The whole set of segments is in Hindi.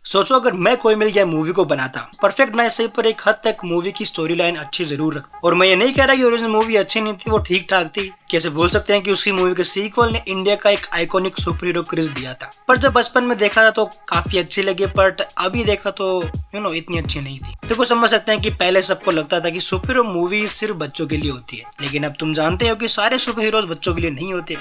सोचो अगर मैं कोई मिल गया मूवी को बनाता, परफेक्ट ना सही पर एक हद तक मूवी की स्टोरी लाइन अच्छी जरूर रख। और मैं ये नहीं कह रहा कि ओरिजिनल मूवी अच्छी नहीं थी, वो ठीक ठाक थी। कैसे बोल सकते हैं कि उसी मूवी के सीक्वल ने इंडिया का एक आइकॉनिक सुपर हीरो क्रेज दिया था। पर जब बचपन में देखा था तो काफी अच्छी लगी, बट अभी देखा तो इतनी अच्छी नहीं थी। देखो समझ सकते हैं कि पहले सबको लगता था कि सुपर हीरो मूवी सिर्फ बच्चों के लिए होती है, लेकिन अब तुम जानते हो कि सारे सुपर हीरोज बच्चों के लिए नहीं होते।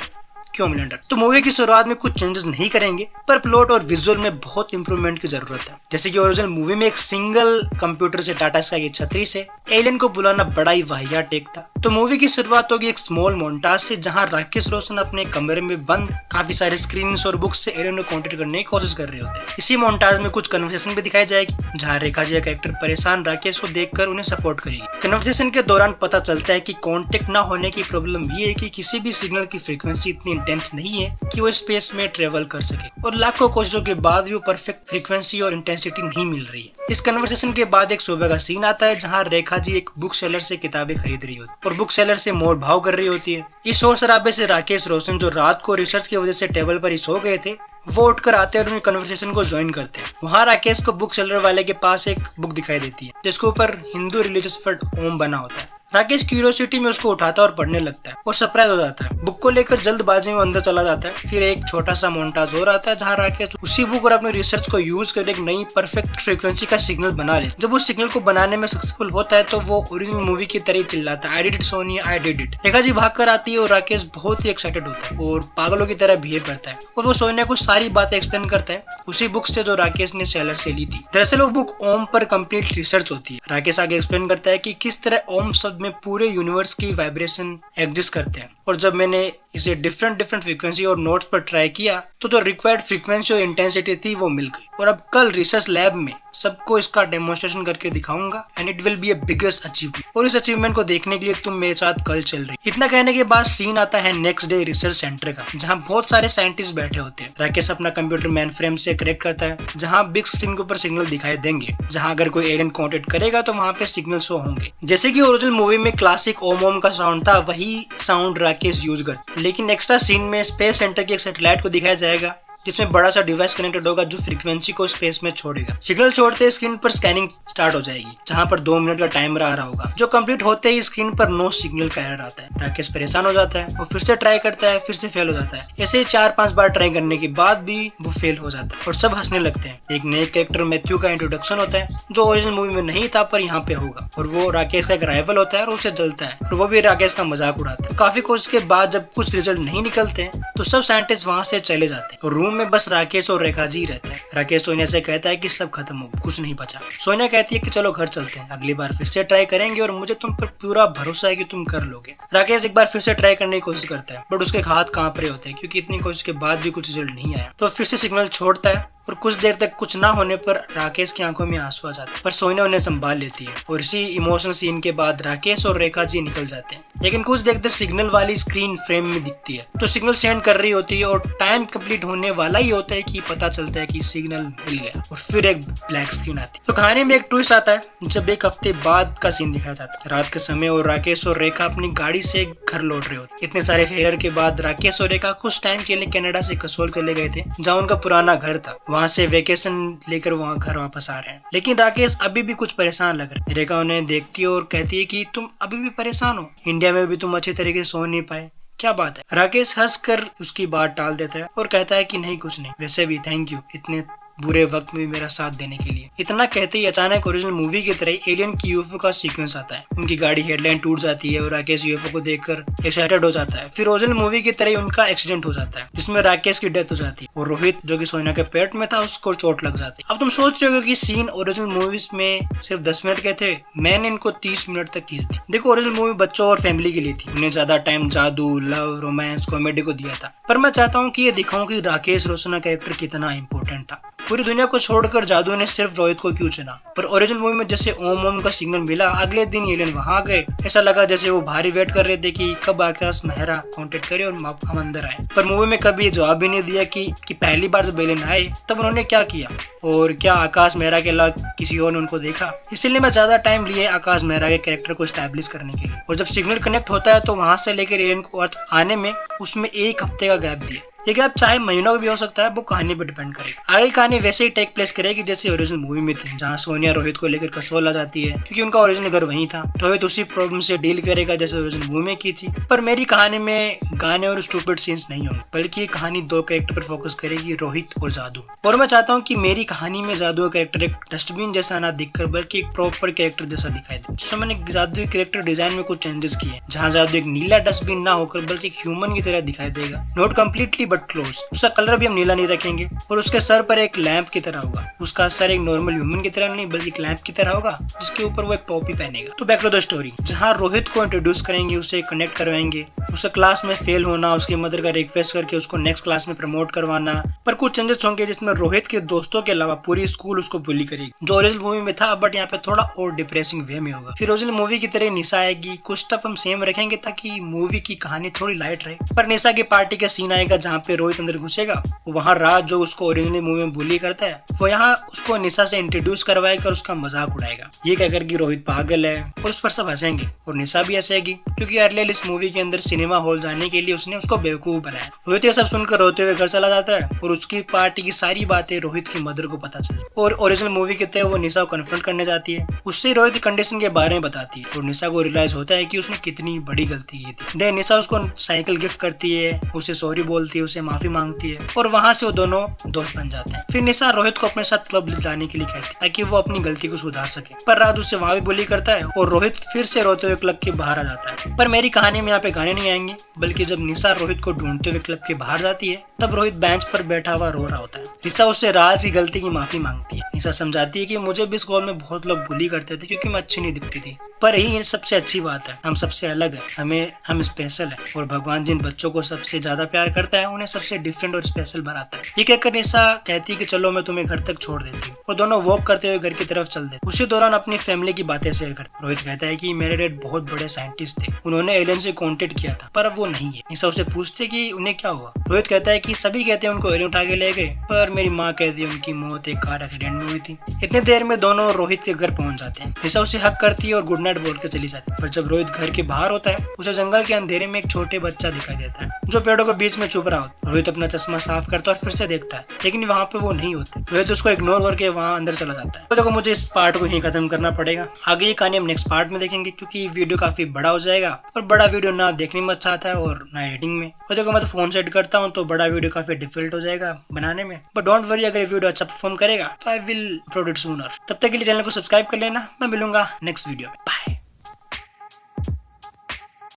क्यों मिलेंडर? तो मूवी की शुरुआत में कुछ चेंजेस नहीं करेंगे, पर प्लॉट और विजुअल में बहुत इंप्रूवमेंट की जरूरत है। जैसे कि ओरिजिनल मूवी में एक सिंगल कंप्यूटर से टाटा स्काई की छतरी से एलियन को बुलाना बड़ा ही वाहियात टेक था। तो मूवी की शुरुआत होगी एक स्मॉल मोन्टाज से, जहां राकेश रोशन अपने कमरे में बंद काफी सारे स्क्रीन्स और बुक्स से एलियन को कांटेक्ट करने की कोशिश कर रहे होते हैं। इसी मोन्टाज में कुछ कन्वर्सेशन भी दिखाई जाएगी, जहां रेखा जी का कैरेक्टर परेशान राकेश को देखकर उन्हें सपोर्ट करेगी। कन्वर्सेशन के दौरान पता चलता है कि कांटेक्ट ना होने की प्रॉब्लम ये है कि किसी भी सिग्नल की फ्रीक्वेंसी इतनी इंटेंस नहीं है कि वो स्पेस में ट्रेवल कर सके, और लाखों कोशिशों के बाद भी वो परफेक्ट फ्रीक्वेंसी और इंटेंसिटी नहीं मिल रही है। इस कन्वर्सेशन के बाद एक सुबह का सीन आता है, जहां रेखा जी एक बुक सेलर से किताबें खरीद रही होती है और बुक सेलर से मोल भाव कर रही होती है। इस शोर शराबे से राकेश रोशन, जो रात को रिसर्च की वजह से टेबल पर ही सो गए थे, वो उठकर आते हैं और उन्हें कन्वर्सेशन को ज्वाइन करते हैं। वहाँ राकेश को बुक सेलर वाले के पास एक बुक दिखाई देती है, जिसके ऊपर हिंदू रिलीजियस वर्ड ओम बना होता है। राकेश क्यूरियोसिटी में उसको उठाता है और पढ़ने लगता है और सरप्राइज हो जाता है। बुक को लेकर जल्दबाजी में अंदर चला जाता है। फिर एक छोटा सा मोन्टाज हो आता है, जहाँ राकेश उसी बुक और अपने रिसर्च को यूज कर एक नई परफेक्ट फ्रीक्वेंसी का सिग्नल बना ले। जब उस सिग्नल को बनाने में सक्सेसफुल होता है तो वो ओरिजिनल मूवी की तरह चिल्लाता है, I did it Sonia, I did it. Rekha ji भाग कर आती है और राकेश बहुत ही एक्साइटेड होता है और पागलों की तरह बिहेव करता है, और वो सोनिया को सारी बातें एक्सप्लेन करता है उसी बुक से जो राकेश ने सेलर से ली थी। दरअसल वो बुक ओम पर कंप्लीट रिसर्च होती है। राकेश आगे एक्सप्लेन करता है कि किस तरह ओम शब्द में पूरे यूनिवर्स की वाइब्रेशन एग्जिस्ट करते हैं, और जब मैंने इसे डिफरेंट फ्रीक्वेंसी और नोट्स पर ट्राई किया तो जो रिक्वायर्ड फ्रीक्वेंसी और इंटेंसिटी थी वो मिल गई। और अब कल रिसर्च लैब में सबको इसका डेमोन्स्ट्रेशन करके दिखाऊंगा, and it will be a biggest achievement. और इस अचीवमेंट को देखने के लिए तुम मेरे साथ कल चल रही। इतना कहने के बाद सीन आता है नेक्स्ट डे रिसर्च सेंटर का, जहाँ बहुत सारे साइंटिस्ट बैठे होते हैं। राकेश अपना कंप्यूटर मेन फ्रेम से कनेक्ट करता है, जहाँ बिग स्क्रीन के ऊपर सिग्नल दिखाई देंगे, जहाँ अगर कोई एलियन कांटेक्ट करेगा तो वहाँ पे सिग्नल शो होंगे। जैसे कि ओरिजिनल मूवी में क्लासिक ओम ओम का साउंड था, वही साउंड राकेश यूज करता, लेकिन एक्स्ट्रा सीन में स्पेस सेंटर की एक सैटेलाइट को दिखाया जाएगा, जिसमें बड़ा सा डिवाइस कनेक्टेड होगा जो फ्रीक्वेंसी को स्पेस में छोड़ेगा। सिग्नल छोड़ते स्क्रीन पर स्कैनिंग स्टार्ट हो जाएगी, जहां पर 2 मिनट का टाइमर आ रहा होगा, जो कंप्लीट होते ही स्क्रीन पर नो सिग्नल का एरर आता है। राकेश परेशान हो जाता है और फिर से ट्राई करता है, फिर से फेल हो जाता है। ऐसे ही 4-5 बार ट्राई करने के बाद भी वो फेल हो जाता है और सब हंसने लगते हैं। एक नए कैरेक्टर मैथ्यू का इंट्रोडक्शन होता है, जो ओरिजिनल मूवी में नहीं था पर यहाँ पे होगा, और वो राकेश का एक राइवल होता है और उसे जलता है, और वो भी राकेश का मजाक उड़ाता है। काफी कोशिश के बाद जब कुछ रिजल्ट नहीं निकलते हैं तो सब साइंटिस्ट वहाँ से चले जाते हैं और रूम में बस राकेश और रेखा जी रहता है। राकेश सोनिया से कहता है कि सब खत्म हो, कुछ नहीं बचा। सोनिया कहती है कि चलो घर चलते हैं, अगली बार फिर से ट्राई करेंगे और मुझे तुम पर पूरा भरोसा है कि तुम कर लोगे। राकेश एक बार फिर से ट्राई करने की कोशिश करता है, बट उसके हाथ कांप रहे होते हैं क्योंकि इतनी कोशिश के बाद भी कुछ रिजल्ट नहीं आया। तो फिर से सिग्नल छोड़ता है और कुछ देर तक कुछ ना होने पर राकेश की आंखों में आंसू आ जाते हैं, पर सोनिया उन्हें संभाल लेती है। और इसी इमोशनल सीन के बाद राकेश और रेखा जी निकल जाते हैं, लेकिन कुछ देर तक सिग्नल वाली स्क्रीन फ्रेम में दिखती है, तो सिग्नल सेंड कर रही होती है और टाइम कंप्लीट होने वाला ही होता है कि पता चलता है कि सिग्नल मिल गया, और फिर एक ब्लैक स्क्रीन आती है। तो कहानी में एक ट्विस्ट आता है जब एक हफ्ते बाद का सीन दिखाया जाता है, रात के समय, और राकेश और रेखा अपनी गाड़ी से घर लौट रहे होते। इतने सारे फेलियर के बाद राकेश और रेखा कुछ टाइम के लिए कनाडा से कसोल चले गए थे, जहाँ उनका पुराना घर था। वहाँ से वेकेशन लेकर वहाँ घर वापस आ रहे हैं, लेकिन राकेश अभी भी कुछ परेशान लग रहा है। रेखा उन्हें देखती है और कहती है कि तुम अभी भी परेशान हो, इंडिया में भी तुम अच्छी तरीके से सो नहीं पाए, क्या बात है? राकेश हंसकर उसकी बात टाल देता है और कहता है कि नहीं कुछ नहीं, वैसे भी थैंक यू इतने बुरे वक्त में मेरा साथ देने के लिए। इतना कहते ही अचानक ओरिजिनल मूवी की तरह एलियन की यूएफओ का सीक्वेंस आता है। उनकी गाड़ी हेडलाइन टूट जाती है और राकेश यूएफओ को देखकर एक्साइटेड हो जाता है। फिर ओरिजिनल मूवी की तरह उनका एक्सीडेंट हो जाता है, जिसमें राकेश की डेथ हो जाती है और रोहित, जो कि सोनिया के पेट में था, उसको चोट लग जाती है। अब तुम सोच रहे हो कि सीन ओरिजिनल मूवीज में सिर्फ 10 मिनट के थे, मैंने इनको 30 मिनट तक खींच दी। देखो ओरिजिनल मूवी बच्चों और फैमिली के लिए थी, उन्हें ज्यादा टाइम जादू, लव, रोमांस, कॉमेडी को दिया था, पर मैं चाहता हूँ कि ये दिखाऊं कि राकेश रोशन का कैरेक्टर कितना इंपॉर्टेंट था। पूरी दुनिया को छोड़कर जादू ने सिर्फ रोहित को क्यों चुना? पर ओरिजिनल मूवी में जैसे ओम ओम का सिग्नल मिला, अगले दिन एलियन वहां आ गए। ऐसा लगा जैसे वो भारी वेट कर रहे थे कि कब आकाश मेहरा कांटेक्ट करे और हम अंदर आए। पर मूवी में कभी ये जवाब भी नहीं दिया कि पहली बार जब एलियन आए तब उन्होंने क्या किया, और क्या आकाश मेहरा के अलावा किसी और ने उनको देखा। इसलिए मैं ज्यादा टाइम लिए आकाश मेहरा के कैरेक्टर को स्टैब्लिश करने के लिए। और जब सिग्नल कनेक्ट होता है तो वहां से लेकर एलियन को अर्थ आने में उसमें 1 हफ्ते का गैप दिया। ये गैप चाहे महीनों का भी हो सकता है, वो कहानी पर डिपेंड करेगा। आगे कहानी वैसे ही टेक प्लेस करेगी जैसे ओरिजिनल मूवी में थी, जहाँ सोनिया रोहित को लेकर कसौल आ जाती है क्योंकि उनका ओरिजिनल घर वहीं था। रोहित उसी प्रॉब्लम से डील करेगा जैसे ओरिजिनल मूवी में की थी। पर मेरी कहानी में गाने और स्टूपिड सीन्स नहीं होंगे, बल्कि ये कहानी दो कैरेक्टर पर फोकस करेगी, रोहित और जादू। और मैं चाहता हूँ कि मेरी कहानी में जादू का कैरेक्टर एक डस्टबिन जैसा ना दिखकर बल्कि एक प्रॉपर कैरेक्टर जैसा दिखाई दे। जिसमें मैंने जादू के कैरेक्टर डिजाइन में कुछ चेंजेस किए, जहाँ जादू एक नीला डस्टबिन ना होकर बल्कि एक ह्यूमन की तरह दिखाई देगा, नॉट कम्प्लीटली बट क्लोज। उसका कलर भी हम नीला नहीं रखेंगे और उसके सर पर एक लैंप की तरह होगा। उसका सर एक नॉर्मल ह्यूमन की तरह नहीं बल्कि एक लैंप की तरह होगा, जिसके ऊपर वो एक टोपी पहनेगा। तो बैक टू द स्टोरी, जहाँ रोहित को इंट्रोड्यूस करेंगे, उसे कनेक्ट करवाएंगे, उसका क्लास में फेल होना, उसकी मदर का रिक्वेस्ट करके उसको नेक्स्ट क्लास में प्रमोट करवाना। पर कुछ चेंजेस होंगे जिसमें रोहित के दोस्तों के अलावा पूरी स्कूल उसको बुली करेगी, जो ओरिजिनल मूवी में था, बट यहाँ पे थोड़ा और डिप्रेसिंग वे में होगा। फिर ओरिजिनल मूवी की तरह निशा आएगी, कुछ स्टेप हम सेम रखेंगे ताकि मूवी की कहानी थोड़ी लाइट रहे। पर निशा की पार्टी का सीन आएगा जहाँ पे रोहित अंदर घुसेगा, वहाँ राज जो उसको ओरिजिनल मूवी में बुली करता है, वो यहाँ उसको निशा से इंट्रोड्यूस करवाएगा और उसका मजाक उड़ाएगा, ये कहकर कि रोहित पागल है, और उस पर सब हंसेंगे और निशा भी हंसेगी क्योंकि अर्लियर इस मूवी के अंदर सिनेमा हॉल जाने के लिए उसने उसको बेवकूफ बनाया। रोहित ये सब सुनकर रोते हुए घर चला जाता है और उसकी पार्टी की सारी बातें रोहित की मदर को पता चलती है और ओरिजिनल मूवी के तहत वो निशा को कन्फ्रंट करने जाती है। उससे रोहित की कंडीशन के बारे में बताती है और निशा को रियलाइज होता है कि उसने कितनी बड़ी गलती की थी। देन निशा उसको साइकिल गिफ्ट करती है, उसे सॉरी बोलती है, उसे माफी मांगती है और वहाँ से वो दोनों दोस्त बन जाते हैं। फिर निशा रोहित को अपने साथ क्लब लाने के लिए कहती है ताकि वो अपनी गलती को सुधार सके, पर राज उससे वहाँ भी बुली करता है और रोहित फिर से रोते हुए क्लब के बाहर आ जाता है। पर मेरी कहानी में यहाँ पे गाने नहीं आएंगे, बल्कि जब निशा रोहित को ढूंढते हुए क्लब के बाहर जाती है, तब रोहित बेंच पर बैठा हुआ रो रहा होता है। निशा उससे राज की गलती की माफी मांगती है। निशा समझाती है कि मुझे भी स्कूल में बहुत लोग बुली करते थे क्योंकि मैं अच्छी नहीं दिखती थी, पर यही सबसे अच्छी बात है, हम सबसे अलग है, हम स्पेशल है और भगवान जिन बच्चों को सबसे ज्यादा प्यार करता है उन्हें सबसे डिफरेंट और स्पेशल बनाता है। ये कहकर निशा कहती है कि चलो मैं तुम्हें घर तक छोड़ देती हूँ। वो दोनों वॉक करते हुए घर की तरफ चल देते। उसी दौरान अपनी फैमिली की बातें शेयर करते। रोहित कहता है कि मेरे डैड बहुत बड़े साइंटिस्ट थे, उन्होंने एलियन से कॉन्टेक्ट किया था, पर अब वो नहीं है। निशा उससे पूछते कि उन्हें क्या हुआ। रोहित कहता है कि सभी कहते हैं उनको एलियन उठा के ले गए, पर मेरी माँ कहती है उनकी मौत एक कार एक्सीडेंट में हुई थी। इतनी देर में दोनों रोहित के घर पहुंच जाते हैं। निशा उसे हक करती है और गुड नाइट बोल के चली जाती है। पर जब रोहित घर के बाहर होता है, उसे जंगल के अंधेरे में एक छोटे बच्चा दिखाई देता है जो पेड़ों के बीच में छुप रहा होता है। रोहित अपना चश्मा साफ करता है और फिर से देखता है, लेकिन वहाँ पे वो नहीं होते। रोहित उसको इग्नोर करके वहाँ अंदर चला जाता है। तो देखो मुझे इस पार्ट को यहीं खत्म करना पड़ेगा, आगे ये कहानी हम नेक्स्ट पार्ट में देखेंगे क्योंकि वीडियो काफी बड़ा हो जाएगा और बड़ा वीडियो ना देखने में अच्छा आता है और ना एडिटिंग में। और देखो मैं तो फोन सेट करता हूँ तो बड़ा वीडियो काफी डिफिकल्ट हो जाएगा बनाने में, बट डोंट वरी, अगर वीडियो अच्छा परफॉर्म करेगा तो I will upload it sooner. तब तक के लिए चैनल को सब्सक्राइब कर लेना। मैं मिलूंगा नेक्स्ट वीडियो में। बाय।